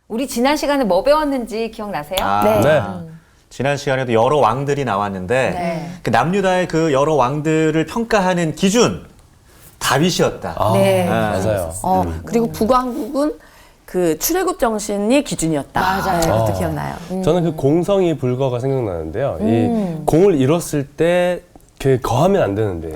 우리 지난 시간에 뭐 배웠는지 기억나세요? 네. 네. 지난 시간에도 여러 왕들이 나왔는데 네. 그 남유다의 그 여러 왕들을 평가하는 기준 다윗이었다. 네. 맞아요. 그리고 북왕국은 그 출애굽 정신이 기준이었다. 맞아요. 네, 그것도 기억나요. 저는 그 공성이 불거가 생각나는데요. 이 공을 잃었을 때 그 거하면 안 되는데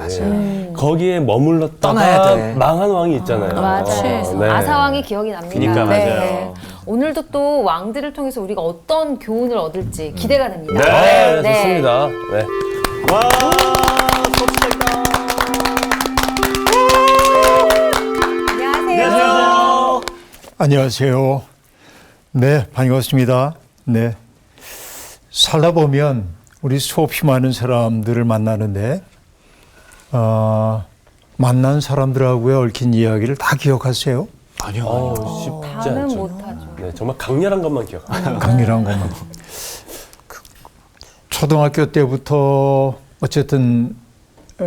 거기에 머물렀다가 떠나야 돼. 망한 왕이 있잖아요. 맞아요. 네. 아사왕이 기억이 납니다. 그러니까 네. 맞아요. 오늘도 또 왕들을 통해서 우리가 어떤 교훈을 얻을지 기대가 됩니다. 네, 좋습니다. 네. 와, 섭취했다. 안녕하세요. 안녕하세요. 네, 반갑습니다. 네. 살다 보면 우리 수없이 많은 사람들을 만나는데, 만난 사람들하고의 얽힌 이야기를 다 기억하세요? 아니요. 쉽지 다는 않죠. 못하죠. 네, 정말 강렬한 것만 기억합니다. 강렬한 것만. 초등학교 때부터 어쨌든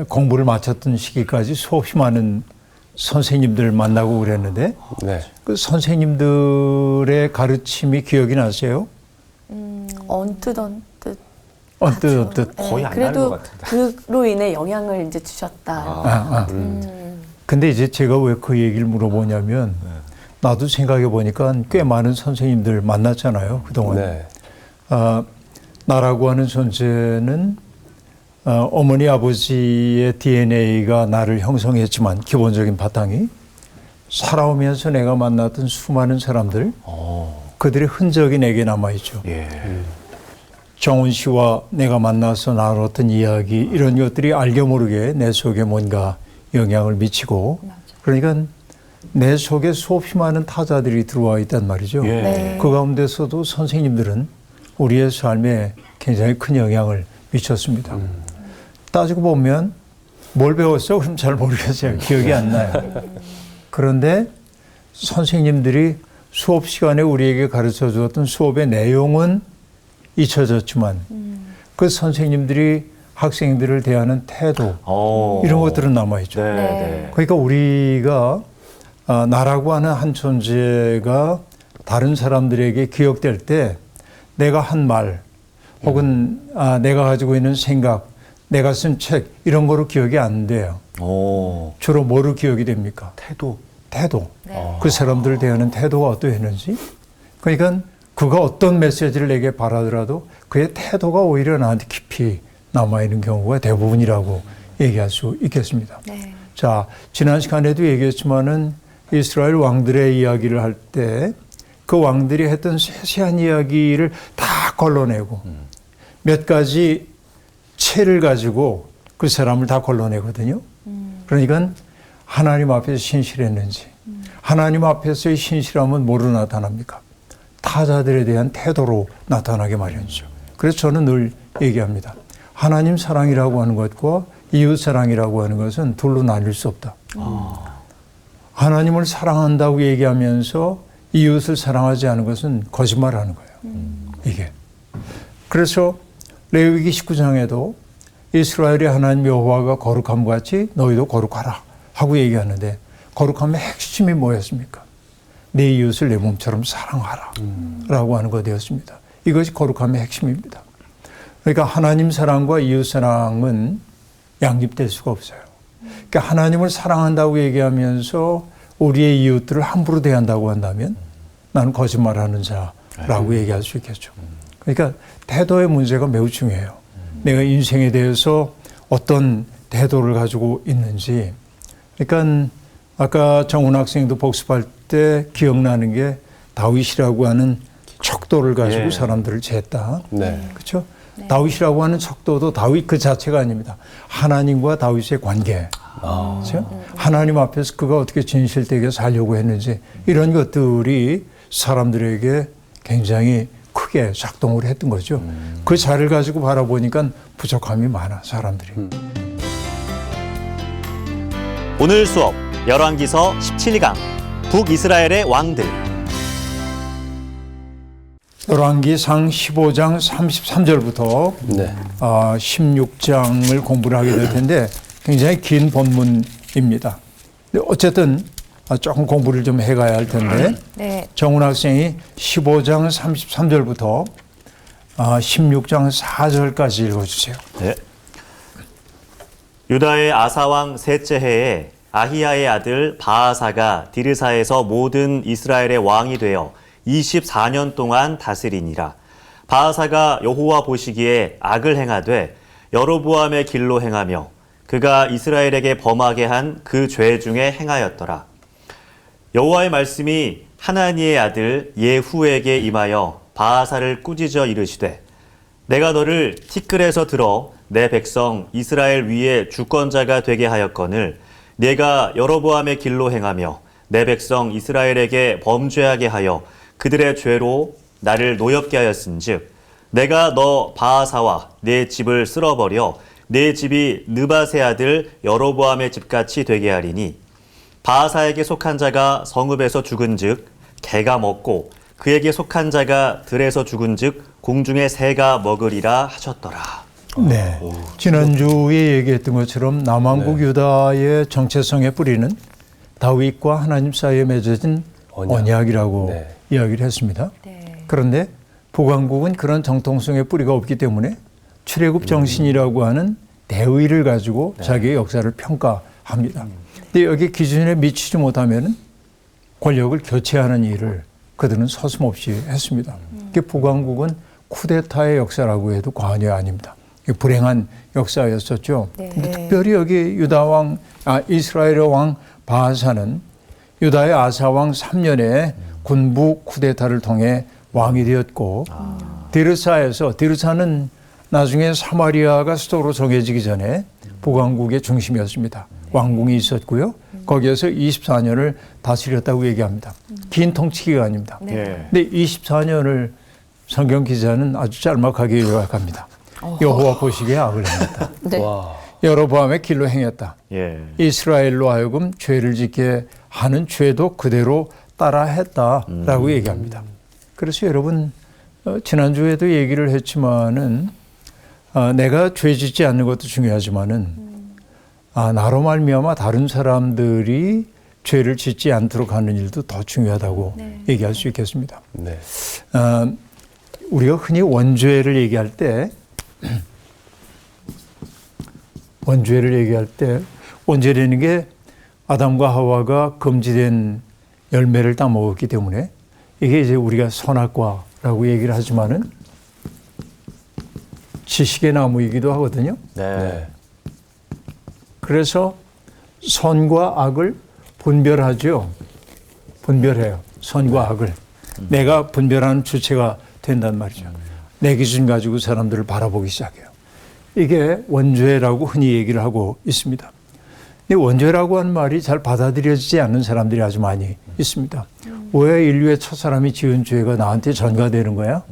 공부를 마쳤던 시기까지 수없이 많은 선생님들을 만나고 그랬는데, 네. 그 선생님들의 가르침이 기억이 나세요? 언뜻 언뜻. 거의 안 나는 그래도 것 같은데. 그로 인해 영향을 이제 주셨다. 근데 이제 제가 왜 그 얘기를 물어보냐면, 나도 생각해 보니까 꽤 많은 선생님들 만났잖아요, 그동안. 네. 나라고 하는 존재는 어머니 아버지의 DNA가 나를 형성했지만 기본적인 바탕이 살아오면서 내가 만났던 수많은 사람들, 그들의 흔적이 내게 남아있죠. 예. 정훈 씨와 내가 만나서 나눴던 이야기, 이런 것들이 알게 모르게 내 속에 뭔가 영향을 미치고, 그러니까 내 속에 수없이 많은 타자들이 들어와 있단 말이죠. 예. 네. 그 가운데서도 선생님들은 우리의 삶에 굉장히 큰 영향을 미쳤습니다. 따지고 보면 뭘 배웠어? 그럼 잘 모르겠어요. 기억이 안 나요. 그런데 선생님들이 수업 시간에 우리에게 가르쳐 주었던 수업의 내용은 잊혀졌지만 그 선생님들이 학생들을 대하는 태도, 이런 것들은 남아있죠. 네. 네. 네. 그러니까 우리가 나라고 하는 한 존재가 다른 사람들에게 기억될 때 내가 한 말 혹은 내가 가지고 있는 생각, 내가 쓴 책, 이런 거로 기억이 안 돼요. 오. 주로 뭐로 기억이 됩니까? 태도. 태도. 네. 그 사람들을 대하는 태도가 어떠했는지. 그러니까 그가 어떤 메시지를 내게 바라더라도 그의 태도가 오히려 나한테 깊이 남아있는 경우가 대부분이라고 얘기할 수 있겠습니다. 네. 자, 지난 시간에도 얘기했지만은 이스라엘 왕들의 이야기를 할 때 그 왕들이 했던 세세한 이야기를 다 걸러내고 몇 가지 채를 가지고 그 사람을 다 걸러내거든요. 그러니까 하나님 앞에서 신실했는지, 하나님 앞에서의 신실함은 뭐로 나타납니까? 타자들에 대한 태도로 나타나게 마련이죠. 그래서 저는 늘 얘기합니다. 하나님 사랑이라고 하는 것과 이웃 사랑이라고 하는 것은 둘로 나뉠 수 없다. 하나님을 사랑한다고 얘기하면서 이웃을 사랑하지 않은 것은 거짓말하는 거예요. 이게. 그래서 레위기 19장에도 이스라엘의 하나님 여호와가 거룩함 같이 너희도 거룩하라 하고 얘기하는데, 거룩함의 핵심이 뭐였습니까? 내 이웃을 내 몸처럼 사랑하라 라고 하는 것이었습니다. 이것이 거룩함의 핵심입니다. 그러니까 하나님 사랑과 이웃 사랑은 양립될 수가 없어요. 그러니까 하나님을 사랑한다고 얘기하면서 우리의 이웃들을 함부로 대한다고 한다면 나는 거짓말하는 자라고 얘기할 수 있겠죠. 그러니까 태도의 문제가 매우 중요해요. 내가 인생에 대해서 어떤 태도를 가지고 있는지. 그러니까 아까 정훈 학생도 복습할 때 기억나는 게 다윗이라고 하는 척도를 가지고 사람들을 쟀다. 네. 그렇죠? 다윗이라고 하는 척도도 다윗 그 자체가 아닙니다. 하나님과 다윗의 관계. 그렇죠? 하나님 앞에서 그가 어떻게 진실되게 살려고 했는지, 이런 것들이 사람들에게 굉장히 크게 작동을 했던 거죠. 그 자를 가지고 바라보니까 부족함이 많아, 사람들이. 오늘 수업 열왕기서 17강 북이스라엘의 왕들. 열왕기상 15장 33절부터 네. 16장을 공부를 하게 될 텐데 굉장히 긴 본문입니다. 어쨌든 조금 공부를 좀 해가야 할 텐데 네. 정훈 학생이 15장 33절부터 16장 4절까지 읽어주세요. 네. 유다의 아사왕 셋째 해에 아히야의 아들 바아사가 디르사에서 모든 이스라엘의 왕이 되어 24년 동안 다스리니라. 바아사가 여호와 보시기에 악을 행하되 여로보암의 길로 행하며 그가 이스라엘에게 범하게 한 그 죄 중에 행하였더라. 여호와의 말씀이 하나니의 아들 예후에게 임하여 바아사를 꾸짖어 이르시되 내가 너를 티끌에서 들어 내 백성 이스라엘 위에 주권자가 되게 하였거늘 내가 여로보암의 길로 행하며 내 백성 이스라엘에게 범죄하게 하여 그들의 죄로 나를 노엽게 하였은즉 내가 너 바아사와 내 집을 쓸어버려 내 집이 느밧의 아들 여로보암의 집같이 되게 하리니 바아사에게 속한 자가 성읍에서 죽은즉 개가 먹고 그에게 속한 자가 들에서 죽은즉 공중의 새가 먹으리라 하셨더라. 네. 지난주에 얘기했던 것처럼 남왕국 유다의 정체성의 뿌리는 다윗과 하나님 사이에 맺어진 언약이라고 네. 이야기를 했습니다. 네. 그런데 북왕국은 그런 정통성의 뿌리가 없기 때문에 출애굽 정신이라고 하는 대의를 가지고 자기의 역사를 평가합니다. 근데 여기 기준에 미치지 못하면 권력을 교체하는 일을 그들은 서슴없이 했습니다. 북왕국은 쿠데타의 역사라고 해도 과언이 아닙니다. 불행한 역사였었죠. 네. 근데 특별히 여기 이스라엘의 왕 바아사는 유다의 아사왕 3년에 군부 쿠데타를 통해 왕이 되었고 디르사는 나중에 사마리아가 수도로 정해지기 전에 북왕국의 중심이었습니다. 왕궁이 있었고요. 거기에서 24년을 다스렸다고 얘기합니다. 긴 통치 기간입니다. 네. 근데 24년을 성경 기자는 아주 짤막하게 요약합니다. 여호와 보시기에 악을 행했다. 네. 와. 여로보암의 길로 행했다. 예. 이스라엘로 하여금 죄를 짓게 하는 죄도 그대로 따라 했다라고 얘기합니다. 그래서 여러분 지난주에도 얘기를 했지만은 내가 죄 짓지 않는 것도 중요하지만은 나로 말미암아 다른 사람들이 죄를 짓지 않도록 하는 일도 더 중요하다고 얘기할 수 있겠습니다. 네. 우리가 흔히 원죄를 얘기할 때 원죄라는 게 아담과 하와가 금지된 열매를 따먹었기 때문에 이게 이제 우리가 선악과라고 얘기를 하지만은 지식의 나무이기도 하거든요. 네. 그래서 선과 악을 분별하죠. 분별해요. 선과 악을. 내가 분별하는 주체가 된단 말이죠. 내 기준 가지고 사람들을 바라보기 시작해요. 이게 원죄라고 흔히 얘기를 하고 있습니다. 근데 원죄라고 하는 말이 잘 받아들여지지 않는 사람들이 아주 많이 있습니다. 왜 인류의 첫 사람이 지은 죄가 나한테 전가되는 거야?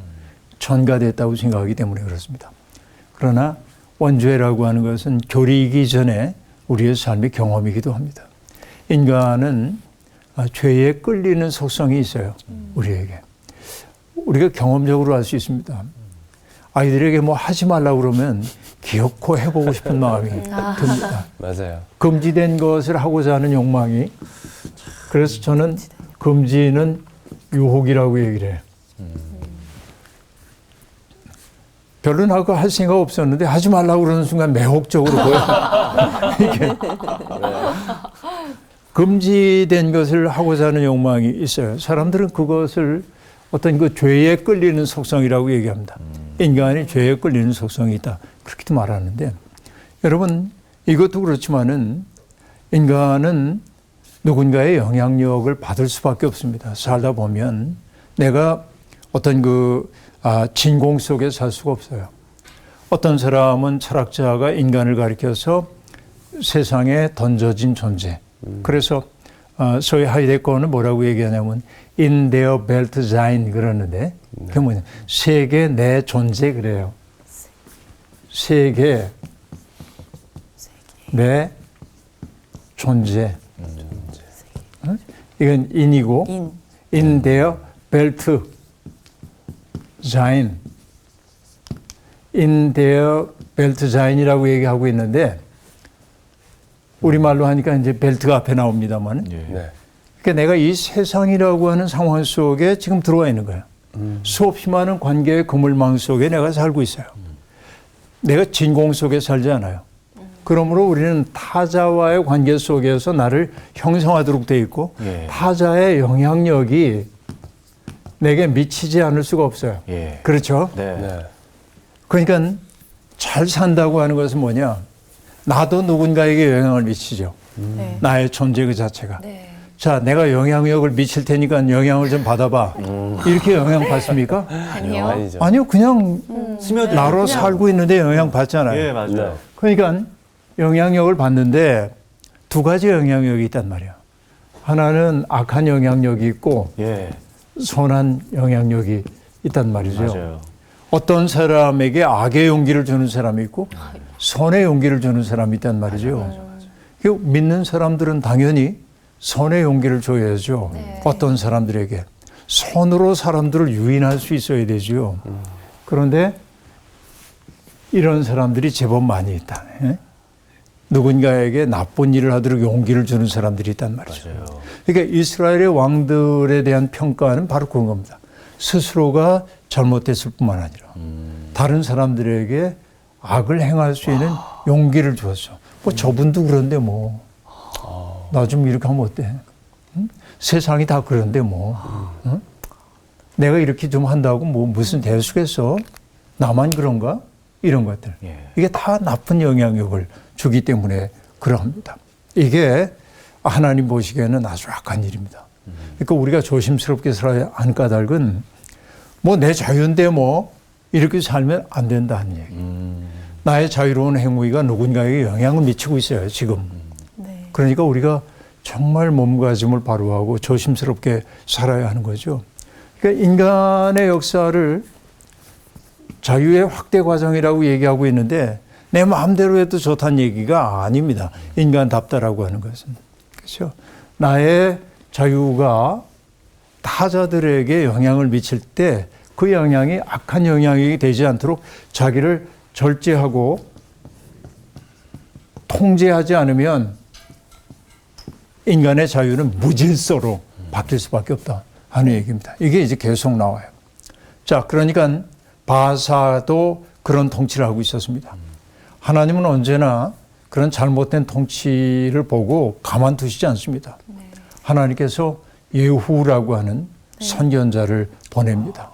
전가됐다고 생각하기 때문에 그렇습니다. 그러나 원죄라고 하는 것은 교리이기 전에 우리의 삶의 경험이기도 합니다. 인간은 죄에 끌리는 속성이 있어요. 우리에게. 우리가 경험적으로 알 수 있습니다. 아이들에게 뭐 하지 말라고 그러면 기어코 해보고 싶은 마음이 듭니다. 맞아요. 금지된 것을 하고자 하는 욕망이. 그래서 저는 금지는 유혹이라고 얘기를 해요. 별로 하고 할 생각 없었는데 하지 말라고 그러는 순간 매혹적으로 보여. 이게 금지된 것을 하고자 하는 욕망이 있어요. 사람들은 그것을 어떤 그 죄에 끌리는 속성이라고 얘기합니다. 인간이 죄에 끌리는 속성이 있다. 그렇게도 말하는데 여러분 이것도 그렇지만은 인간은 누군가의 영향력을 받을 수밖에 없습니다. 살다 보면 내가 어떤 진공 속에 살 수가 없어요. 어떤 사람은 철학자가 인간을 가리켜서 세상에 던져진 존재. 그래서 소위 하이데거는 뭐라고 얘기하냐면 in their belt sein 그러는데 그게 뭐냐 세계 내 존재 그래요. 세계 내 존재. 이건 in이고 in their belt sein in their belt sein이라고 얘기하고 있는데 우리말로 하니까 이제 벨트가 앞에 나옵니다만 네. 그러니까 내가 이 세상이라고 하는 상황 속에 지금 들어와 있는 거야. 수없이 많은 관계의 그물망 속에 내가 살고 있어요. 내가 진공 속에 살지 않아요. 그러므로 우리는 타자와의 관계 속에서 나를 형성하도록 돼 있고 예. 타자의 영향력이 내게 미치지 않을 수가 없어요. 예. 그렇죠? 네. 네. 그러니까 잘 산다고 하는 것은 뭐냐? 나도 누군가에게 영향을 미치죠. 네. 나의 존재 그 자체가. 네. 자, 내가 영향력을 미칠 테니까 영향을 좀 받아봐. 이렇게 영향 받습니까? 아니요. 아니죠. 아니요, 그냥 스며들 나로 살고 있는데 영향 받잖아요. 예, 맞아요. 네. 그러니까 영향력을 받는데 두 가지 영향력이 있단 말이야. 하나는 악한 영향력이 있고 예. 선한 영향력이 있단 말이죠. 맞아요. 어떤 사람에게 악의 용기를 주는 사람이 있고 선의 용기를 주는 사람이 있단 말이죠. 그 믿는 사람들은 당연히 선의 용기를 줘야죠. 어떤 사람들에게 선으로 사람들을 유인할 수 있어야 되죠. 그런데 이런 사람들이 제법 많이 있다. 예? 누군가에게 나쁜 일을 하도록 용기를 주는 사람들이 있단 말이죠. 맞아요. 그러니까 이스라엘의 왕들에 대한 평가는 바로 그런 겁니다. 스스로가 잘못됐을 뿐만 아니라 다른 사람들에게 악을 행할 수 있는 용기를 주었어. 뭐 저분도 그런데 뭐 나 좀 이렇게 하면 어때? 응? 세상이 다 그런데 뭐 응? 내가 이렇게 좀 한다고 뭐 무슨 대수겠어? 나만 그런가? 이런 것들. 예. 이게 다 나쁜 영향력을 주기 때문에 그러합니다. 이게 하나님 보시기에는 아주 악한 일입니다. 그러니까 우리가 조심스럽게 살아야 하는 까닭은 뭐 내 자유인데 뭐 이렇게 살면 안 된다는 얘기. 나의 자유로운 행위가 누군가에게 영향을 미치고 있어요, 지금. 네. 그러니까 우리가 정말 몸가짐을 바로 하고 조심스럽게 살아야 하는 거죠. 그러니까 인간의 역사를 자유의 확대 과정이라고 얘기하고 있는데 내 마음대로 해도 좋다는 얘기가 아닙니다. 인간답다라고 하는 것은. 그렇죠? 나의 자유가 타자들에게 영향을 미칠 때 그 영향이 악한 영향이 되지 않도록 자기를 절제하고 통제하지 않으면 인간의 자유는 무질서로 바뀔 수밖에 없다 하는 얘기입니다. 이게 이제 계속 나와요. 자, 그러니까 바사도 그런 통치를 하고 있었습니다. 하나님은 언제나 그런 잘못된 통치를 보고 가만두시지 않습니다. 하나님께서 예후라고 하는 선견자를 보냅니다.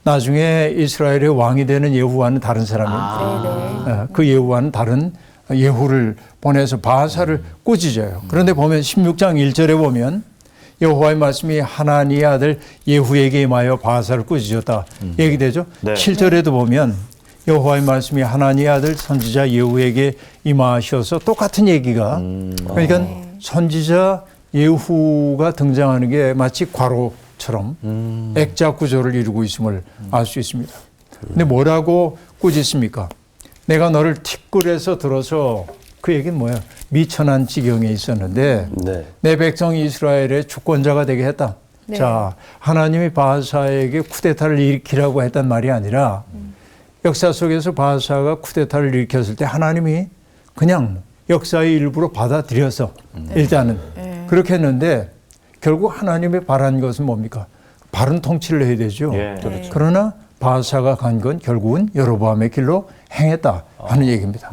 나중에 이스라엘의 왕이 되는 예후와는 다른 사람입니다. 그 예후와는 다른 예후를 보내서 바사를 꾸짖어요. 그런데 보면 16장 1절에 보면 여호와의 말씀이 하나니의 아들 예후에게 임하여 바사를 꾸짖었다 얘기되죠. 네. 7절에도 보면 여호와의 말씀이 하나니의 아들 선지자 예후에게 임하셔서 똑같은 얘기가 그러니까 선지자 예후가 등장하는 게 마치 괄호처럼 액자 구조를 이루고 있음을 알 수 있습니다. 근데 뭐라고 꾸짖습니까? 내가 너를 티끌에서 들어서 그 얘기는 뭐야? 미천한 지경에 있었는데 네. 내 백성 이스라엘의 주권자가 되게 했다. 네. 자, 하나님이 바하사에게 쿠데타를 일으키라고 했단 말이 아니라 역사 속에서 바하사가 쿠데타를 일으켰을 때 하나님이 그냥 역사의 일부로 받아들여서 일단은 그렇게 했는데 결국 하나님이 바란 것은 뭡니까? 바른 통치를 해야 되죠. 예. 그렇죠. 그러나 바하사가 간 건 결국은 여로보암의 길로 행했다 하는 얘기입니다.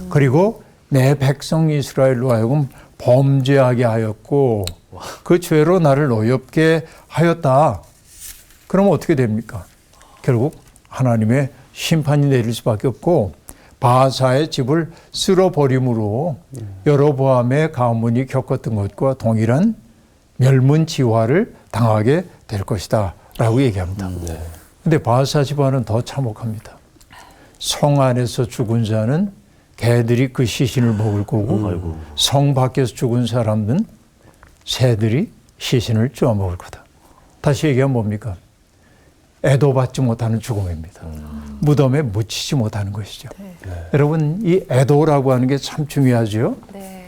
그리고 내 백성 이스라엘로 하여금 범죄하게 하였고 그 죄로 나를 노엽게 하였다. 그러면 어떻게 됩니까? 결국 하나님의 심판이 내릴 수밖에 없고 바하사의 집을 쓸어버림으로 여로보암의 가문이 겪었던 것과 동일한 멸문지화를 당하게 될 것이다 라고 얘기합니다. 근데 바하사 집안은 더 참혹합니다. 성 안에서 죽은 자는 개들이 그 시신을 먹을 거고 성 밖에서 죽은 사람은 새들이 시신을 쪼아 먹을 거다. 다시 얘기하면 뭡니까? 애도받지 못하는 죽음입니다. 무덤에 묻히지 못하는 것이죠. 여러분 이 애도라고 하는 게 참 중요하죠. 네.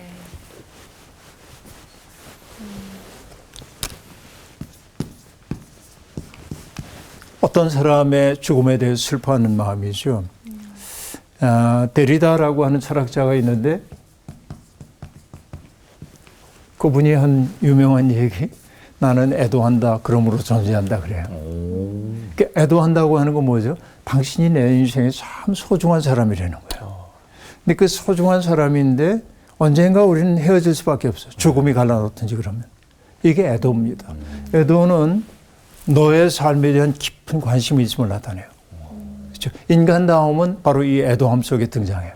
어떤 사람의 죽음에 대해 슬퍼하는 마음이죠. 데리다라고 하는 철학자가 있는데 그분이 한 유명한 얘기, 나는 애도한다. 그러므로 존재한다 그래요. 그러니까 애도한다고 하는 건 뭐죠? 당신이 내 인생에 참 소중한 사람이라는 거예요. 근데 그 소중한 사람인데 언젠가 우리는 헤어질 수밖에 없어요. 죽음이 갈라놓든지 그러면. 이게 애도입니다. 애도는 너의 삶에 대한 깊은 관심이 있음을 나타내요. 그렇죠? 인간다움은 바로 이 애도함 속에 등장해요.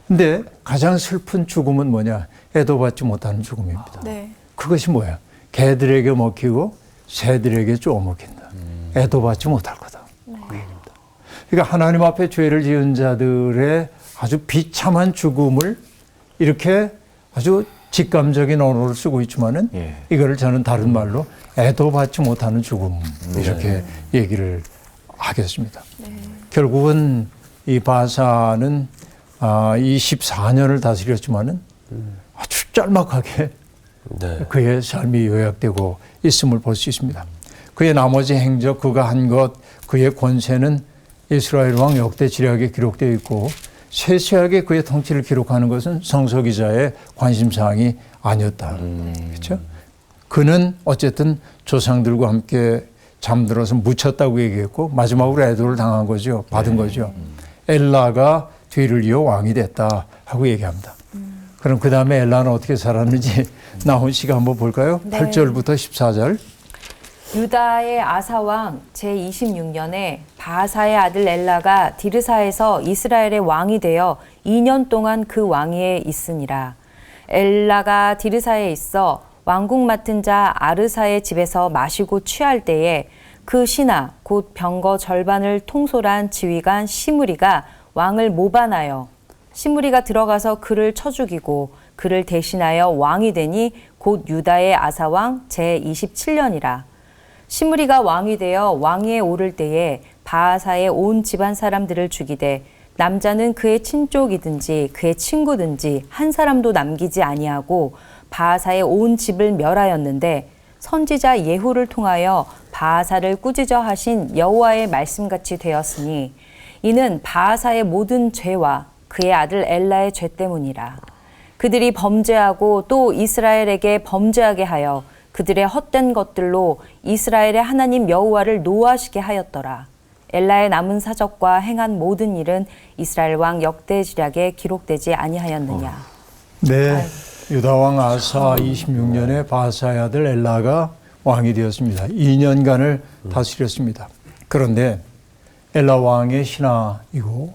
근데 가장 슬픈 죽음은 뭐냐? 애도받지 못하는 죽음입니다. 네. 그것이 뭐야? 개들에게 먹히고 새들에게 쪼먹힌다. 애도받지 못할 거다. 그러니까 하나님 앞에 죄를 지은 자들의 아주 비참한 죽음을 이렇게 아주 직감적인 언어를 쓰고 있지만은 예. 이거를 저는 다른 말로 애도받지 못하는 죽음 이렇게 얘기를 하겠습니다. 결국은 이 바사는 24년을 다스렸지만은 아주 짤막하게 네. 그의 삶이 요약되고 있음을 볼 수 있습니다. 그의 나머지 행적, 그가 한 것, 그의 권세는 이스라엘 왕 역대 지략에 기록되어 있고 세세하게 그의 통치를 기록하는 것은 성서 기자의 관심사항이 아니었다. 그렇죠? 그는 어쨌든 조상들과 함께 잠들어서 묻혔다고 얘기했고 마지막으로 애도를 당한 거죠. 받은 거죠. 엘라가 뒤를 이어 왕이 됐다 하고 얘기합니다. 그럼 그 다음에 엘라는 어떻게 살았는지 나온 씨가 한번 볼까요? 네. 8절부터 14절. 유다의 아사왕 제26년에 바하사의 아들 엘라가 디르사에서 이스라엘의 왕이 되어 2년 동안 그 왕위에 있으니라. 엘라가 디르사에 있어 왕국 맡은 자 아르사의 집에서 마시고 취할 때에 그 신하 곧 병거 절반을 통솔한 지휘관 시므리가 왕을 모반하여 시므리가 들어가서 그를 쳐 죽이고 그를 대신하여 왕이 되니 곧 유다의 아사왕 제27년이라. 시므리가 왕이 되어 왕위에 오를 때에 바하사의 온 집안 사람들을 죽이되 남자는 그의 친족이든지 그의 친구든지 한 사람도 남기지 아니하고 바하사의 온 집을 멸하였는데 선지자 예후를 통하여 바하사를 꾸짖어 하신 여호와의 말씀같이 되었으니 이는 바하사의 모든 죄와 그의 아들 엘라의 죄 때문이라. 그들이 범죄하고 또 이스라엘에게 범죄하게 하여 그들의 헛된 것들로 이스라엘의 하나님 여호와를 노하시게 하였더라. 엘라의 남은 사적과 행한 모든 일은 이스라엘 왕 역대지략에 기록되지 아니하였느냐. 네, 유다왕 아사 26년에 바사의 아들 엘라가 왕이 되었습니다. 2년간을 다스렸습니다. 그런데 엘라 왕의 신하이고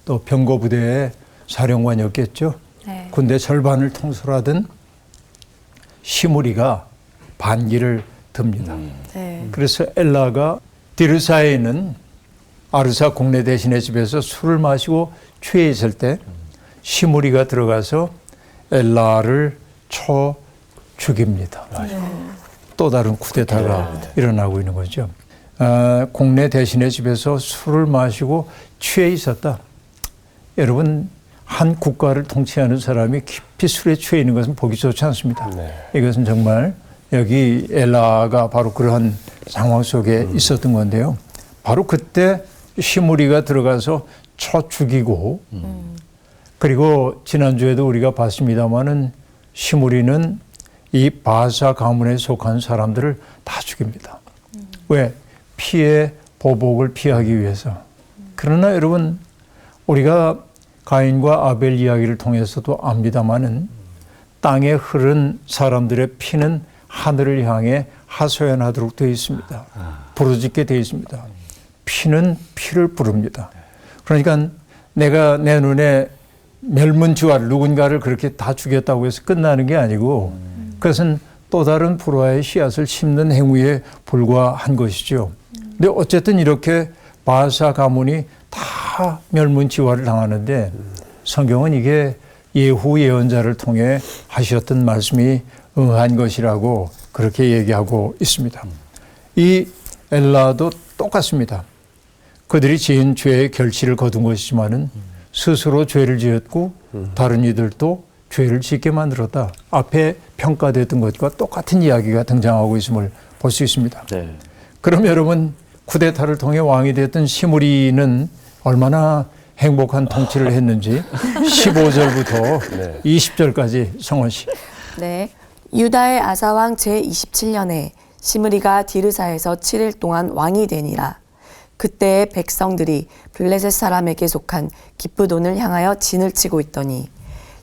또 병거 부대의 사령관이었겠죠. 네. 군대 절반을 통솔하던 시므리가 반기를 듭니다. 네. 그래서 엘라가 디르사에 있는 아르사 공내 대신의 집에서 술을 마시고 취해 있을 때 시므리가 들어가서 엘라를 쳐 죽입니다. 또 다른 쿠데타가 일어나고 있는 거죠. 공내 대신의 집에서 술을 마시고 취해 있었다. 여러분, 한 국가를 통치하는 사람이 깊이 술에 취해 있는 것은 보기 좋지 않습니다. 이것은 정말 여기 엘라가 바로 그러한 상황 속에 있었던 건데요. 바로 그때 시므리가 들어가서 쳐 죽이고 그리고 지난주에도 우리가 봤습니다마는 시므리는 이 바사 가문에 속한 사람들을 다 죽입니다. 왜? 피해 보복을 피하기 위해서. 그러나 여러분, 우리가 가인과 아벨 이야기를 통해서도 압니다마는 땅에 흐른 사람들의 피는 하늘을 향해 하소연하도록 되어 있습니다. 부르짖게 되어 있습니다. 피는 피를 부릅니다. 그러니까 내가 내 눈에 멸문지화를 누군가를 그렇게 다 죽였다고 해서 끝나는 게 아니고 그것은 또 다른 불화의 씨앗을 심는 행위에 불과한 것이죠. 근데 어쨌든 이렇게 바사 가문이 다 멸문지화를 당하는데 성경은 이게 예후 예언자를 통해 하셨던 말씀이 응한 것이라고 그렇게 얘기하고 있습니다. 이 엘라도 똑같습니다. 그들이 지은 죄의 결실을 거둔 것이지만은 스스로 죄를 지었고 다른 이들도 죄를 짓게 만들었다. 앞에 평가됐던 것과 똑같은 이야기가 등장하고 있음을 볼 수 있습니다. 네. 그럼 여러분, 쿠데타를 통해 왕이 됐던 시므리는 얼마나 행복한 통치를 했는지 15절부터 20절까지 성원 씨. 네. 유다의 아사왕 제27년에 시므리가 디르사에서 7일 동안 왕이 되니라. 그때의 백성들이 블레셋 사람에게 속한 기브돈을 향하여 진을 치고 있더니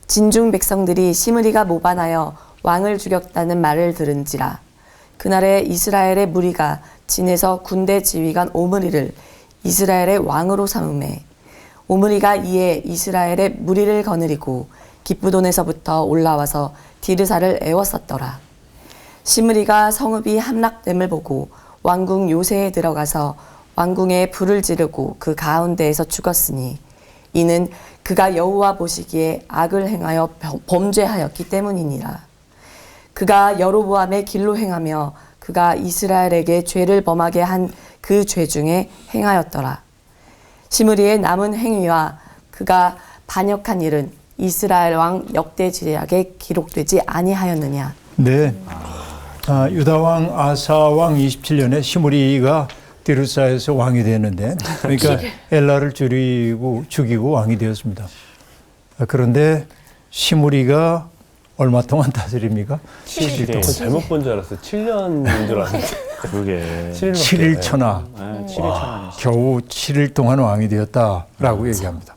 진중 백성들이 시므리가 모반하여 왕을 죽였다는 말을 들은지라. 그날에 이스라엘의 무리가 진에서 군대 지휘관 오므리를 이스라엘의 왕으로 삼음해 오므리가 이에 이스라엘의 무리를 거느리고 기브돈에서부터 올라와서 디르사를 애워쌌더라. 시므리가 성읍이 함락됨을 보고 왕궁 요새에 들어가서 왕궁에 불을 지르고 그 가운데에서 죽었으니 이는 그가 여호와 보시기에 악을 행하여 범죄하였기 때문이니라. 그가 여로보암의 길로 행하며 그가 이스라엘에게 죄를 범하게 한 그 죄 중에 행하였더라. 시므리의 남은 행위와 그가 반역한 일은 이스라엘 왕 역대지략에 기록되지 아니하였느냐. 네. 유다 왕 아사 왕 27년에 시므리가 디르사에서 왕이 되는데, 그러니까 엘라를 죽이고 왕이 되었습니다. 그런데 시므리가 얼마 동안 다스립니까? 7일 동안. 잘못 본 줄 알았어요. 7년인 줄 알았는데. 그게 7일 천하. 7일 천하. 겨우 7일 동안 왕이 되었다라고 얘기합니다.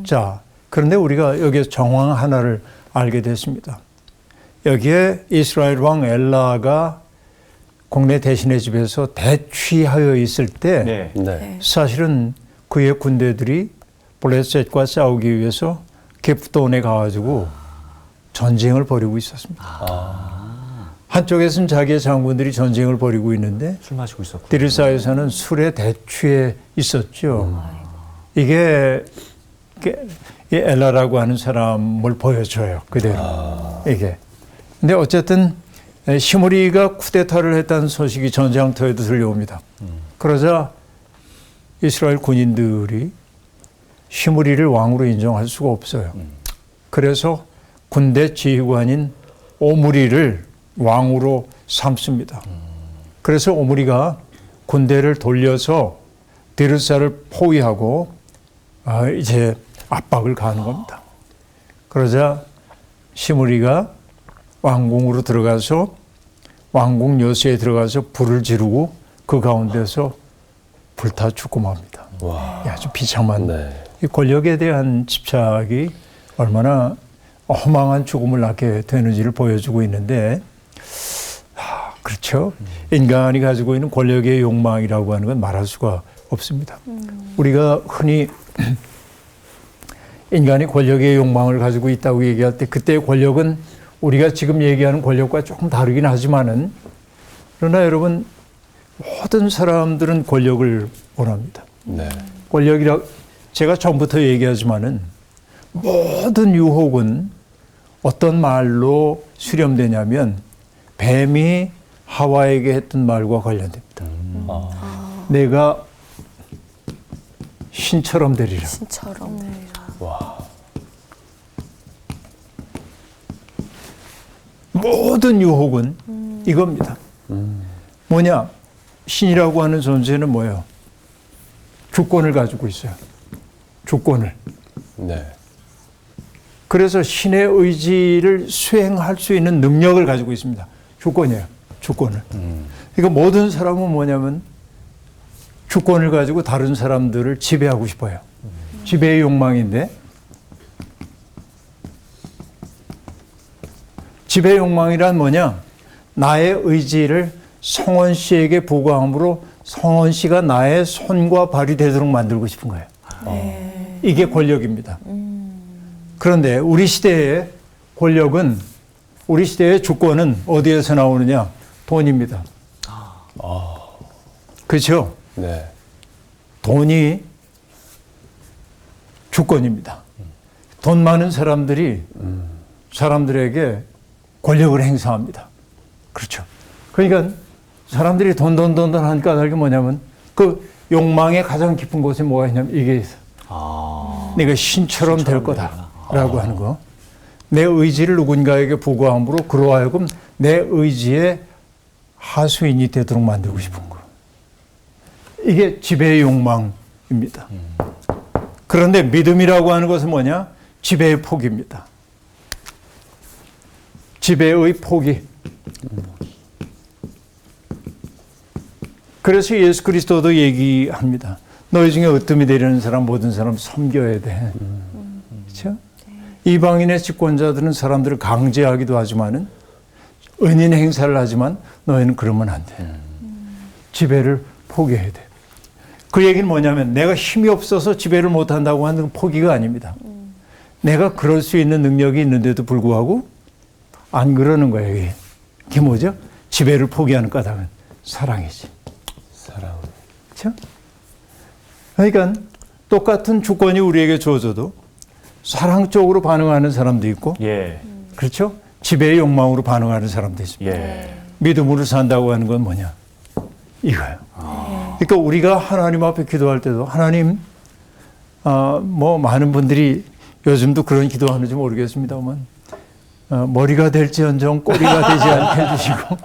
자, 그런데 우리가 여기서 정황 하나를 알게 됐습니다. 여기에 이스라엘 왕 엘라가 국내 대신의 집에서 대취하여 있을 때 네. 네. 사실은 그의 군대들이 블레셋과 싸우기 위해서 기브돈에 가가지고 전쟁을 벌이고 있었습니다. 한쪽에서는 자기의 장군들이 전쟁을 벌이고 있는데 술 마시고 있었고. 디르사에서는 술에 대취해 있었죠. 이게 엘라라고 하는 사람을 보여줘요. 그대로. 이게. 근데 어쨌든 시므리가 쿠데타를 했다는 소식이 전장터에도 들려옵니다. 그러자 이스라엘 군인들이 시므리를 왕으로 인정할 수가 없어요. 그래서 군대 지휘관인 오므리를 왕으로 삼습니다. 그래서 오므리가 군대를 돌려서 디르사를 포위하고 이제 압박을 가하는 겁니다. 그러자 시므리가 왕궁으로 들어가서 왕궁 요새에 들어가서 불을 지르고 그 가운데서 불타 죽고 맙니다. 와. 아주 비참한 네. 이 권력에 대한 집착이 얼마나 허망한 죽음을 낳게 되는지를 보여주고 있는데, 그렇죠. 인간이 가지고 있는 권력의 욕망이라고 하는 건 말할 수가 없습니다. 우리가 흔히 인간이 권력의 욕망을 가지고 있다고 얘기할 때 그때의 권력은 우리가 지금 얘기하는 권력과 조금 다르긴 하지만은, 그러나 여러분, 모든 사람들은 권력을 원합니다. 네. 권력이라 제가 처음부터 얘기하지만은 모든 유혹은 어떤 말로 수렴되냐면 뱀이 하와에게 했던 말과 관련됩니다. 내가 신처럼 되리라. 신처럼 되리라. 와. 모든 유혹은 이겁니다. 뭐냐? 신이라고 하는 존재는 뭐예요? 주권을 가지고 있어요. 주권을. 네. 그래서 신의 의지를 수행할 수 있는 능력을 가지고 있습니다. 주권이에요. 주권을. 그러니까 모든 사람은 뭐냐면 주권을 가지고 다른 사람들을 지배하고 싶어요. 지배의 욕망인데, 지배 욕망이란 뭐냐? 나의 의지를 성원 씨에게 부과함으로 성원 씨가 나의 손과 발이 되도록 만들고 싶은 거예요. 이게 권력입니다. 그런데 우리 시대의 권력은, 우리 시대의 주권은 어디에서 나오느냐? 돈입니다. 그렇죠? 네. 돈이 주권입니다. 돈 많은 사람들이 사람들에게 권력을 행사합니다. 그렇죠. 그러니까 사람들이 돈 하는 까닭이 뭐냐면 그 욕망의 가장 깊은 곳에 뭐가 있냐면 이게 있어. 내가 신처럼 될 거다라고 하는 거. 내 의지를 누군가에게 부과함으로 그로 하여금 내 의지의 하수인이 되도록 만들고 싶은 거. 이게 지배의 욕망입니다. 그런데 믿음이라고 하는 것은 뭐냐? 지배의 폭입니다. 지배의 포기. 그래서 예수 그리스도도 얘기합니다. 너희 중에 으뜸이 되려는 사람 모든 사람 섬겨야 돼. 그렇죠? 이방인의 집권자들은 사람들을 강제하기도 하지만은 은인 행사를 하지만 너희는 그러면 안 돼. 지배를 포기해야 돼. 그 얘기는 뭐냐면 내가 힘이 없어서 지배를 못한다고 하는 포기가 아닙니다. 내가 그럴 수 있는 능력이 있는데도 불구하고 안 그러는 거예요. 이게. 그게 뭐죠? 지배를 포기하는 까닭은 사랑이지. 사랑. 그렇죠? 그러니까 똑같은 주권이 우리에게 주어져도 사랑 쪽으로 반응하는 사람도 있고, 예. 그렇죠? 지배의 욕망으로 반응하는 사람도 있습니다. 예. 믿음으로 산다고 하는 건 뭐냐? 이거예요. 그러니까 우리가 하나님 앞에 기도할 때도 하나님, 뭐 많은 분들이 요즘도 그런 기도하는지 모르겠습니다만, 머리가 될지언정 꼬리가 되지 않게 해주시고,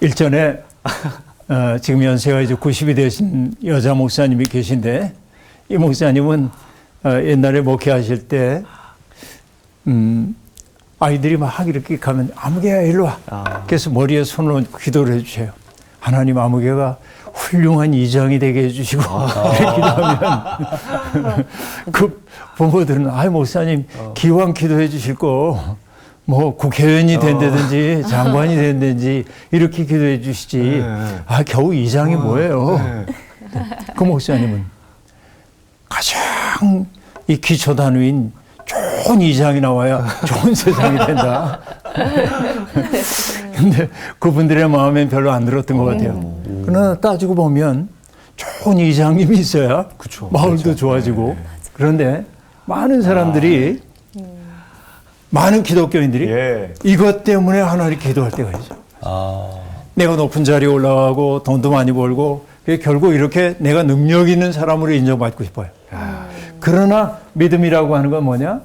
일전에 지금 연세가 이제 90이 되신 여자 목사님이 계신데, 이 목사님은 옛날에 목회하실 때 아이들이 막 이렇게 가면 아무개야 일로 와. 그래서 머리에 손을 얹고 기도를 해주세요. 하나님 아무개가 훌륭한 이장이 되게 해주시고 이렇게 기도하면 그 부모들은 아이 목사님 기왕 기도해 주실 거 뭐 국회의원이 된다든지 장관이 된다든지 이렇게 기도해 주시지. 아 겨우 이장이 뭐예요. 그 목사님은 가장 이 기초 단위인 좋은 이장이 나와야 좋은 세상이 된다. 근데 그분들의 마음엔 별로 안 들었던 것 같아요. 그러나 따지고 보면 좋은 이장님이 있어야 그쵸. 마을도 그렇죠. 좋아지고. 그런데 많은 사람들이 많은 기독교인들이 예. 이것 때문에 하나님 기도할 때가 있어요. 내가 높은 자리에 올라가고 돈도 많이 벌고 결국 이렇게 내가 능력 있는 사람으로 인정받고 싶어요. 그러나 믿음이라고 하는 건 뭐냐?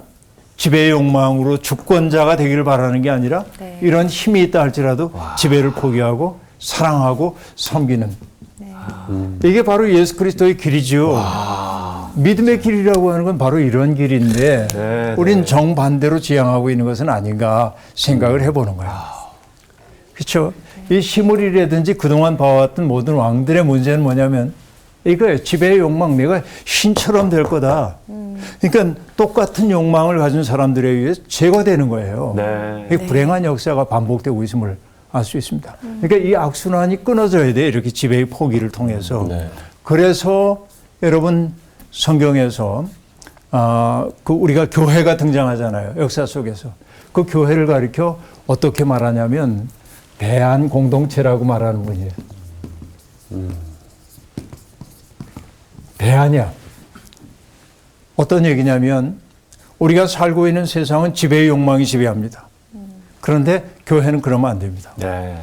지배의 욕망으로 주권자가 되기를 바라는 게 아니라 이런 힘이 있다 할지라도 지배를 포기하고 사랑하고 섬기는. 이게 바로 예수 그리스도의 길이죠. 믿음의 길이라고 하는 건 바로 이런 길인데 우린 정반대로 지향하고 있는 것은 아닌가 생각을 해보는 거예요. 그렇죠? 이 시므리라든지 그동안 봐왔던 모든 왕들의 문제는 뭐냐면 이거예요. 지배의 욕망, 내가 신처럼 될 거다. 그러니까 똑같은 욕망을 가진 사람들에 의해 제거되는 거예요. 이 불행한 역사가 반복되고 있음을 알 수 있습니다. 그러니까 이 악순환이 끊어져야 돼. 이렇게 지배의 포기를 통해서. 그래서 여러분 성경에서 그 우리가 교회가 등장하잖아요. 역사 속에서. 그 교회를 가리켜 어떻게 말하냐면 대한 공동체라고 말하는 분이에요. 대안이야. 어떤 얘기냐면 우리가 살고 있는 세상은 지배의 욕망이 지배합니다. 그런데 교회는 그러면 안 됩니다.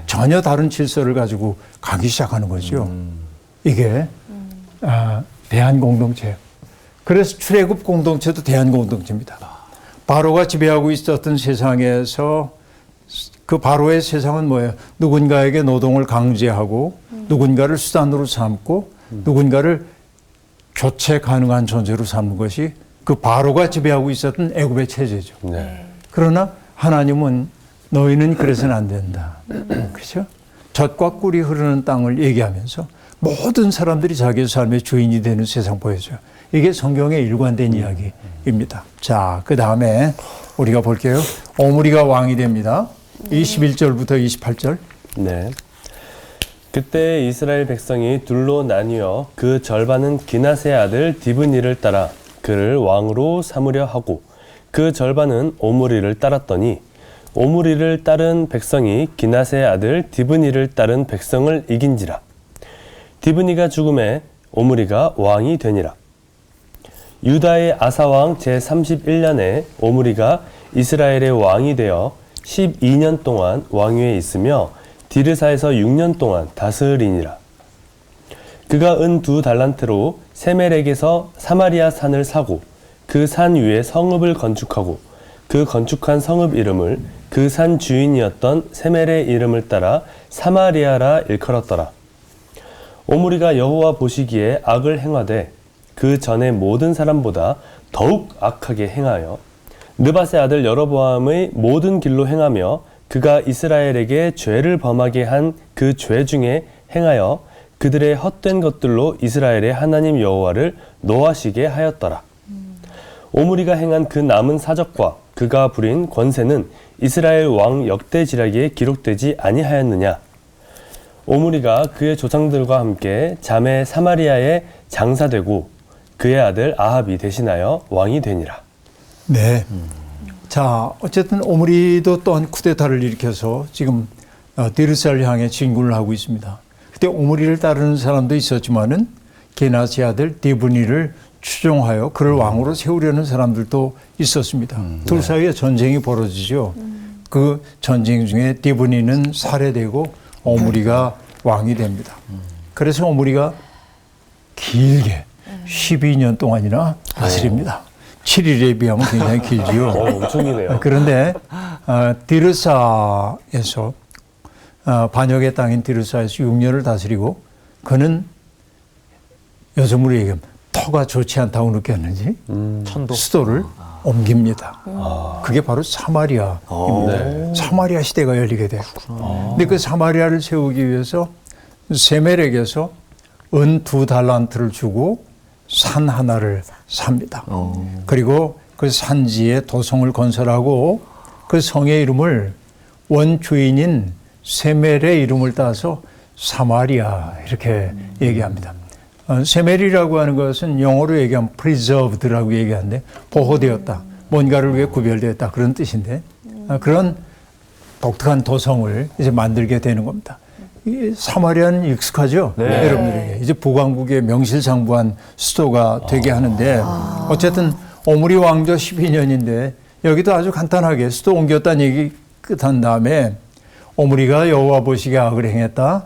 전혀 다른 질서를 가지고 가기 시작하는 거죠. 이게 대한 공동체예요. 그래서 출애굽 공동체도 대한 공동체입니다. 바로가 지배하고 있었던 세상에서 그 바로의 세상은 뭐예요? 누군가에게 노동을 강제하고 누군가를 수단으로 삼고 누군가를 교체 가능한 존재로 삼는 것이 그 바로가 지배하고 있었던 애굽의 체제죠. 그러나 하나님은 너희는 그래서는 안 된다. 그렇죠? 젖과 꿀이 흐르는 땅을 얘기하면서 모든 사람들이 자기의 삶의 주인이 되는 세상 보여줘요. 이게 성경의 일관된 이야기입니다. 자, 그 다음에 우리가 볼게요. 오므리가 왕이 됩니다. 21절부터 28절. 네. 그때 이스라엘 백성이 둘로 나뉘어 그 절반은 기낫의 아들 디브니를 따라 그를 왕으로 삼으려 하고 그 절반은 오므리를 따랐더니 오므리를 따른 백성이 기낫의 아들 디브니를 따른 백성을 이긴지라. 디브니가 죽음에 오므리가 왕이 되니라. 유다의 아사왕 제31년에 오므리가 이스라엘의 왕이 되어 12년 동안 왕위에 있으며 디르사에서 6년 동안 다스리니라. 그가 은 2달란트로 세멜에게서 사마리아 산을 사고 그 산 위에 성읍을 건축하고 그 건축한 성읍 이름을 그 산 주인이었던 세멜의 이름을 따라 사마리아라 일컬었더라. 오므리가 여호와 보시기에 악을 행하되 그 전에 모든 사람보다 더욱 악하게 행하여 느밧의 아들 여로보암의 모든 길로 행하며 그가 이스라엘에게 죄를 범하게 한 그 죄 중에 행하여 그들의 헛된 것들로 이스라엘의 하나님 여호와를 노하시게 하였더라. 오므리가 행한 그 남은 사적과 그가 부린 권세는 이스라엘 왕 역대지략에 기록되지 아니하였느냐. 오므리가 그의 조상들과 함께 자매 사마리아에 장사되고 그의 아들 아합이 대신하여 왕이 되니라. 네. 자, 어쨌든 오므리도 또한 쿠데타를 일으켜서 지금 디르사를 향해 진군을 하고 있습니다. 그때 오므리를 따르는 사람도 있었지만은 게나스의 아들 디브니를 추종하여 그를 왕으로 세우려는 사람들도 있었습니다. 둘 사이에 전쟁이 벌어지죠. 그 전쟁 중에 디브니는 살해되고 오므리가 왕이 됩니다. 그래서 오므리가 길게 12년 동안이나 다스립니다. 7일에 비하면 굉장히 길지요. 엄청 기네요. 그런데 디르사에서 반역의 땅인 디르사에서 6년을 다스리고 그는 여성으로 얘기하면 터가 좋지 않다고 느꼈는지 수도를 옮깁니다. 그게 바로 사마리아입니다. 사마리아 시대가 열리게 돼요. 근데 그 사마리아를 세우기 위해서 세멜에게서 은 2달란트를 주고 산 하나를 삽니다. 그리고 그 산지에 도성을 건설하고 그 성의 이름을 원주인인 세멜의 이름을 따서 사마리아 이렇게 얘기합니다. 세멜이라고 하는 것은 영어로 얘기하면 preserved라고 얘기하는데 보호되었다. 뭔가를 위해 구별되었다. 그런 뜻인데 그런 독특한 도성을 이제 만들게 되는 겁니다. 이 사마리아는 익숙하죠? 네. 여러분들에게. 이제 북왕국의 명실상부한 수도가 되게 하는데 어쨌든 오므리 왕조 12년인데 여기도 아주 간단하게 수도 옮겼다는 얘기 끝한 다음에 오므리가 여호와 보시기에 악을 행했다.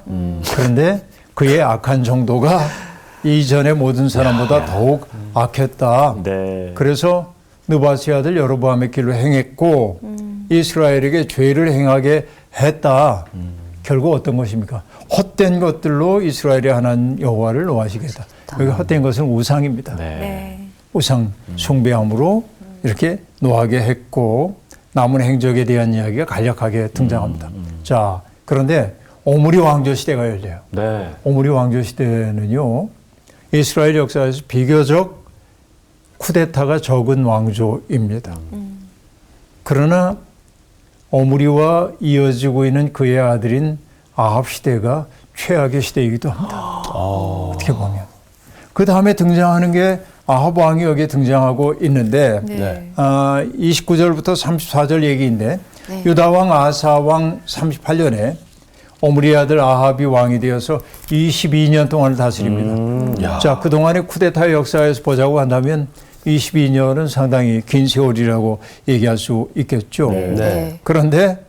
그런데 그의 악한 정도가 이전의 모든 사람보다 더욱 악했다. 네. 그래서 느밧의 아들 여로보암의 길로 행했고 이스라엘에게 죄를 행하게 했다. 결국 어떤 것입니까? 헛된 것들로 이스라엘의 하나님 여호와를 노하시겠다. 여기 헛된 것은 우상입니다. 네. 우상 숭배함으로 이렇게 노하게 했고 남은 행적에 대한 이야기가 간략하게 등장합니다. 자, 그런데 오므리 왕조 시대가 열려요. 네. 오므리 왕조 시대는요, 이스라엘 역사에서 비교적 쿠데타가 적은 왕조입니다. 그러나 오므리와 이어지고 있는 그의 아들인 아합 시대가 최악의 시대이기도 합니다. 어떻게 보면. 그 다음에 등장하는 게 아합 왕이 여기에 등장하고 있는데 네. 29절부터 34절 얘기인데 유다 왕 아사 왕 38년에 오므리의 아들 아합이 왕이 되어서 22년 동안을 다스립니다. 자, 그동안의 쿠데타의 역사에서 보자고 한다면 22년은 상당히 긴 세월이라고 얘기할 수 있겠죠. 네. 그런데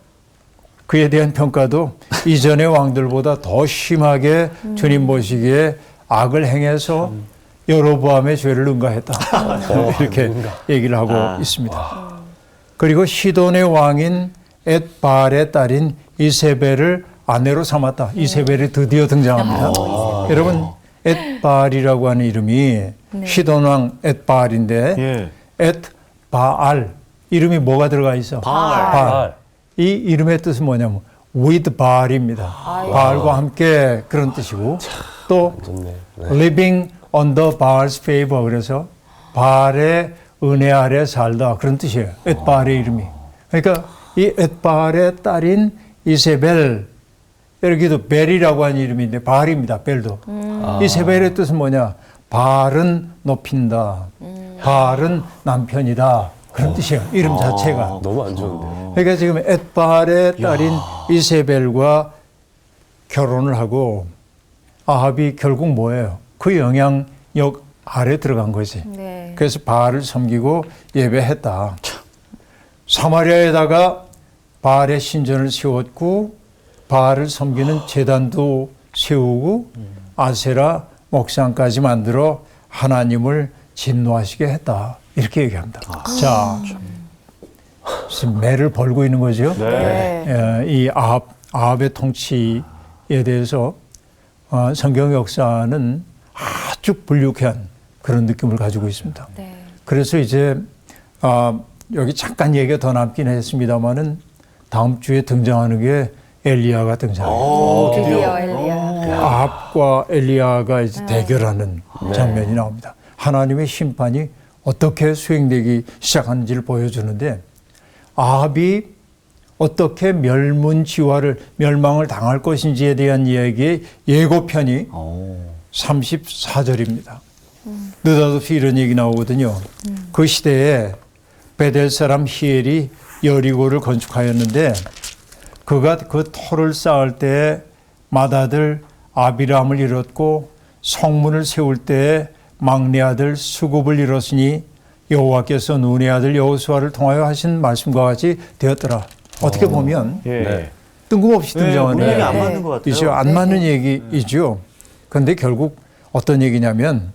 그에 대한 평가도 이전의 왕들보다 더 심하게 주님 보시기에 악을 행해서 여로보암의 죄를 응가했다. 이렇게 얘기를 하고 있습니다. 그리고 시돈의 왕인 엣발의 딸인 이세벨을 아내로 삼았다. 이세벨이 드디어 등장합니다. 여러분, 엣발이라고 하는 이름이 시돈 왕 엣발인데 엣바알 이름이 뭐가 들어가 있어? 바알. 이 이름의 뜻은 뭐냐면 with 바알입니다. 바알과 함께 그런 뜻이고 또 living under Baal's favor 그래서 바알의 은혜 아래 살다 그런 뜻이에요. 엣바알의 이름이. 그러니까 이 엣바알의 딸인 이세벨 여기도 벨이라고 하는 이름인데 바알입니다. 벨도. 이세벨의 뜻은 뭐냐? 바알은 높인다. 바알은 남편이다. 그런 뜻이에요. 이름 자체가. 너무 안 좋은데. 그러니까 지금 엣바알의 딸인 이세벨과 결혼을 하고 아합이 결국 뭐예요? 그 영향력 아래 들어간 거지. 네. 그래서 바알을 섬기고 예배했다. 사마리아에다가 바알의 신전을 세웠고 바알을 섬기는 제단도 세우고 아세라 목상까지 만들어 하나님을 진노하시게 했다. 이렇게 얘기합니다. 자, 지금 매를 벌고 있는 거죠. 네. 이 아합의 통치에 대해서 성경 역사는 아주 불쾌한 그런 느낌을 가지고 있습니다. 네. 그래서 이제 여기 잠깐 얘기가 더 남긴 했습니다만은 다음 주에 등장하는 게 엘리야가 등장해요. 드디어 엘리야. 아합과 엘리야가 이제 대결하는 장면이 나옵니다. 하나님의 심판이 어떻게 수행되기 시작하는지를 보여주는데 아합이 어떻게 멸망을 당할 것인지에 대한 이야기의 예고편이 34절입니다. 느닷없이 이런 얘기 나오거든요. 그 시대에 베델 사람 히엘이 여리고를 건축하였는데 그가 그 터를 쌓을 때에 맏아들 아비람을 잃었고 성문을 세울 때에 막내 아들 수굽을 잃었으니 여호와께서 눈의 아들 여호수아를 통하여 하신 말씀과 같이 되었더라. 어떻게 보면 뜬금없이 등장하는 문맥이 안 맞는 것 같아요. 이죠. 안 맞는 얘기이죠. 그런데 결국 어떤 얘기냐면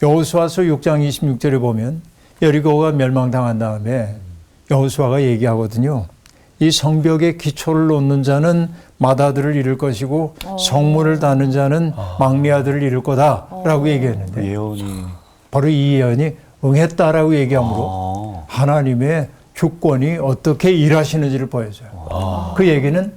여호수아서 6장 26절에 보면 여리고가 멸망당한 다음에 여호수아가 얘기하거든요. 이 성벽에 기초를 놓는 자는 맏아들을 잃을 것이고 성문을 다는 자는 막내 아들을 잃을 거다라고 얘기했는데 예언이 바로 이 예언이 응했다라고 얘기하므로 하나님의 주권이 어떻게 일하시는지를 보여줘요. 그 얘기는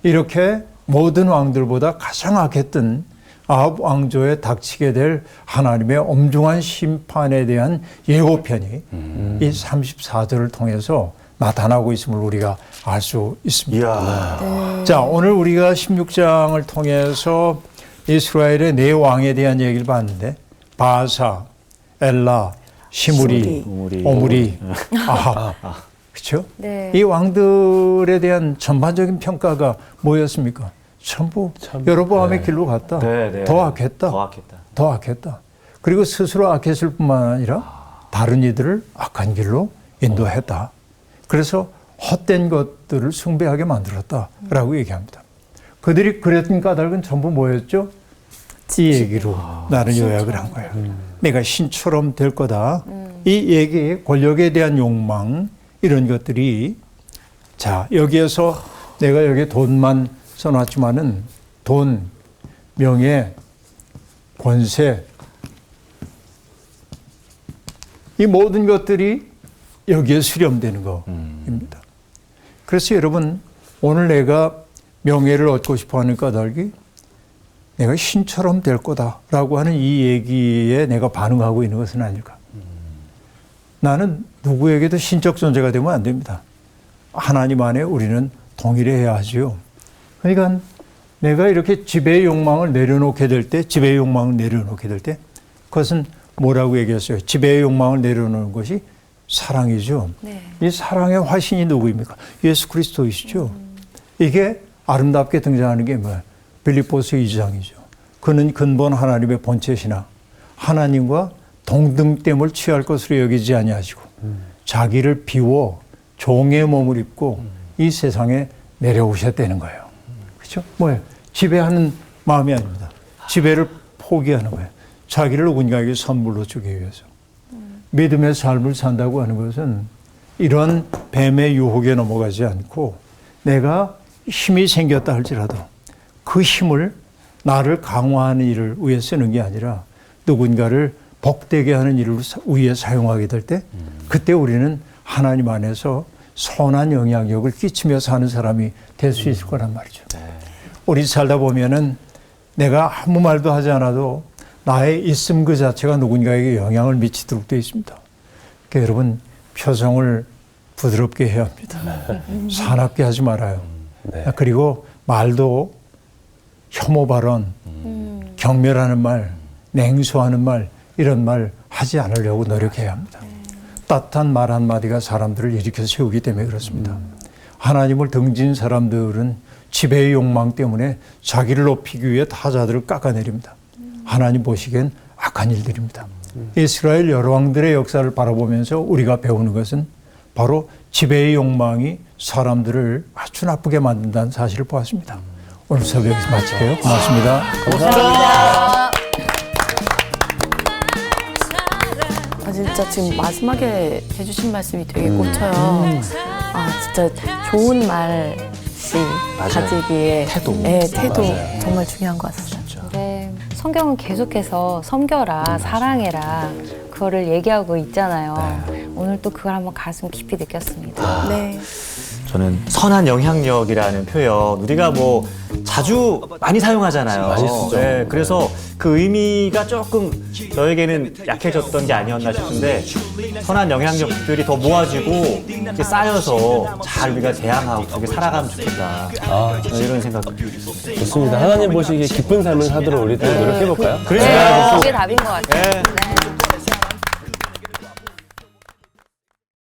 이렇게 모든 왕들보다 가장 악했던 아합 왕조에 닥치게 될 하나님의 엄중한 심판에 대한 예고편이 이 34절을 통해서 나타나고 있음을 우리가 알 수 있습니다. 이야. 자, 오늘 우리가 16장을 통해서 이스라엘의 네 왕에 대한 얘기를 봤는데 바사, 엘라, 시므리, 오므리, 아합. 그렇죠? 네. 이 왕들에 대한 전반적인 평가가 뭐였습니까? 전부 여로보암의 길로 갔다. 더 악했다. 더 악했다. 그리고 스스로 악했을 뿐만 아니라 다른 이들을 악한 길로 인도했다. 그래서 헛된 것들을 숭배하게 만들었다라고 얘기합니다. 그들이 그랬던 까닭은 전부 뭐였죠? 이 얘기로 나는 요약을 한 거예요. 내가 신처럼 될 거다. 이 얘기, 권력에 대한 욕망, 이런 것들이 자, 여기에서 내가 여기 돈만 써놨지만은 돈, 명예, 권세, 이 모든 것들이 여기에 수렴되는 겁니다. 그래서 여러분, 오늘 내가 명예를 얻고 싶어 하는 까닭이 내가 신처럼 될 거다라고 하는 이 얘기에 내가 반응하고 있는 것은 아닐까. 나는 누구에게도 신적 존재가 되면 안 됩니다. 하나님 안에 우리는 동일해야 하지요. 그러니까 내가 이렇게 지배의 욕망을 내려놓게 될 때, 그것은 뭐라고 얘기했어요? 지배의 욕망을 내려놓는 것이 사랑이죠. 네. 이 사랑의 화신이 누구입니까? 예수 그리스도이시죠. 이게 아름답게 등장하는 게 뭐예요? 빌립보서 2장이죠. 그는 근본 하나님의 본체시나 하나님과 동등됨을 취할 것으로 여기지 아니하시고 자기를 비워 종의 몸을 입고 이 세상에 내려오셨다는 거예요. 그렇죠? 뭐예요? 지배하는 마음이 아닙니다. 지배를 포기하는 거예요. 자기를 누군가에게 선물로 주기 위해서. 믿음의 삶을 산다고 하는 것은 이런 뱀의 유혹에 넘어가지 않고 내가 힘이 생겼다 할지라도 그 힘을 나를 강화하는 일을 위해 쓰는 게 아니라 누군가를 복되게 하는 일을 위해 사용하게 될 때 그때 우리는 하나님 안에서 선한 영향력을 끼치며 사는 사람이 될 수 있을 거란 말이죠. 우리 살다 보면은 내가 아무 말도 하지 않아도 나의 있음 그 자체가 누군가에게 영향을 미치도록 되어 있습니다. 그러니까 여러분 표정을 부드럽게 해야 합니다. 사납게 하지 말아요. 그리고 말도 혐오 발언, 경멸하는 말, 냉소하는 말 이런 말 하지 않으려고 노력해야 합니다. 따뜻한 말 한마디가 사람들을 일으켜 세우기 때문에 그렇습니다. 하나님을 등진 사람들은 지배의 욕망 때문에 자기를 높이기 위해 타자들을 깎아내립니다. 하나님 보시기엔 악한 일들입니다. 이스라엘 여러 왕들의 역사를 바라보면서 우리가 배우는 것은 바로 지배의 욕망이 사람들을 아주 나쁘게 만든다는 사실을 보았습니다. 오늘 수업 여기서 마칠게요. 고맙습니다. 진짜 지금 마지막에 해주신 말씀이 되게 꽂혀요. 진짜 좋은 말씨 가지기에 태도 정말 중요한 것 같습니다. 네. 성경은 계속해서 섬겨라, 사랑해라, 그거를 얘기하고 있잖아요. 오늘 또 그걸 한번 가슴 깊이 느꼈습니다. 네. 저는 선한 영향력이라는 표현 우리가 뭐 자주 많이 사용하잖아요. 많이 쓰죠. 네, 그래서 그 의미가 조금 저에게는 약해졌던 게 아니었나 싶은데 선한 영향력들이 더 모아지고 이렇게 쌓여서 잘 우리가 대항하고 그렇게 살아가면 좋겠다. 이런 생각이 들었습니다. 좋습니다. 하나님 보시기에 기쁜 삶을 사도록 우리 또 노력해볼까요? 그러니까요. 그게 답인 것 같아요. 네. 네.